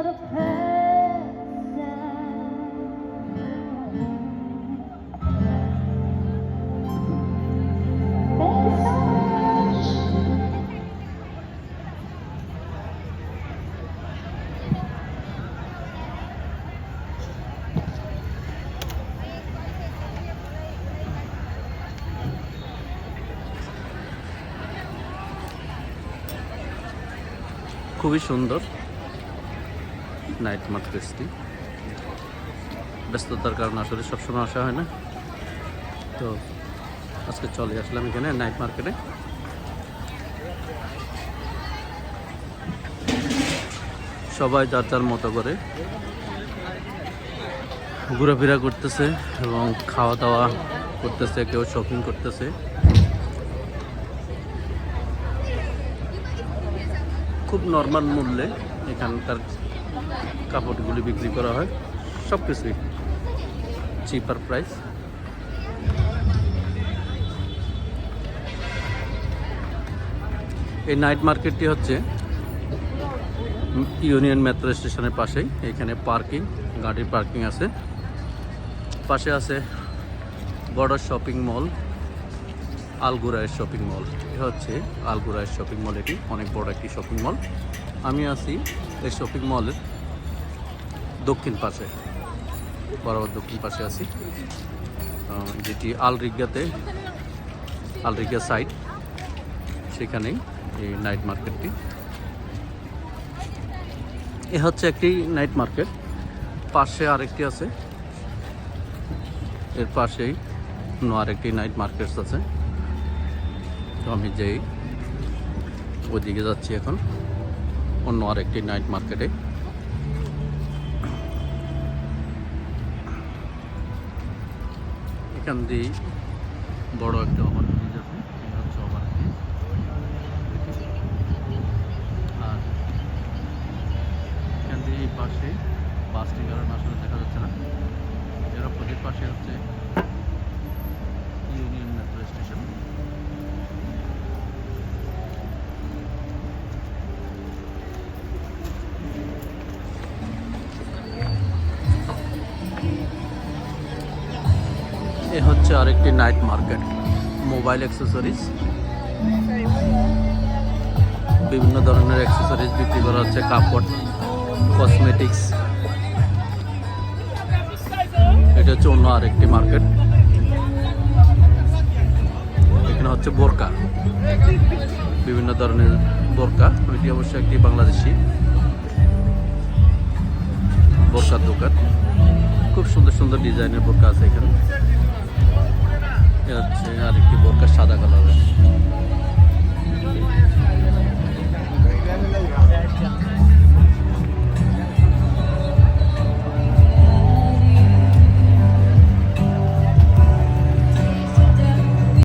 খুবই সুন্দর নাইট মার্কেটটি। ব্যস্ততার কারণে আসলে সবসময় আসা হয় না, তো আজকে চলে আসলাম এখানে নাইট মার্কেটে। সবাই যার যার মতো করে ঘোরাফেরা করতেছে এবং খাওয়া দাওয়া করতেছে, কেউ শপিং করতেছে। খুব নর্মাল মূল্যে এখানকার কাপড়গুলি বিক্রি করা হয়, সব কিছুই চিপার প্রাইস। এই নাইট মার্কেটটি হচ্ছে ইউনিয়ন মেট্রো স্টেশনের পাশেই। এখানে পার্কিং, গাড়ির পার্কিং আছে। পাশে আছে বড় শপিং মল, আলগুরায়ের শপিং মল। এটা হচ্ছে আলগুরায়ের শপিং মল। এটি অনেক বড় একটি শপিং মল। আমি আছি এই শপিং মলের দক্ষিণ পাশে, বরাবর দক্ষিণ পাশে আছি, যেটি আলরিগা সাইড, সেখানেই এই নাইট মার্কেটটি। এ হচ্ছে একটি নাইট মার্কেট। পাশে আরেকটি আছে, এর পাশেই অন্য আরেকটি নাইট মার্কেট আছে। তো আমি যেই ওইদিকে যাচ্ছি এখন, অন্য আরেকটি নাইট মার্কেটে। এখান দিয়ে বড় একটা ওভারব্রিজ আছে, এটা হচ্ছে ওভারব্রিজ। আর এখান দিয়ে এই পাশে বাসটি কারণ আসলে দেখা যাচ্ছে না, এর অপোজিট পাশে হচ্ছে ইউনিয়ন মেট্রো স্টেশন। এ হচ্ছে আরেকটি নাইট মার্কেট, মোবাইল অ্যাক্সেসরিজ। বিভিন্ন ধরনের অ্যাক্সেসরিজ বিক্রি করা হচ্ছে, কাপড়, কসমেটিক্স। এটা হচ্ছে অন্য আরেকটি মার্কেট। এখানে হচ্ছে বোরকা, বিভিন্ন ধরনের বোরকা। এটি অবশ্যই একটি বাংলাদেশি বোরকার দোকান। খুব সুন্দর সুন্দর ডিজাইনের বোরকা আছে এখানে। হচ্ছে আরেকটি বোরকা সাদা কালারের।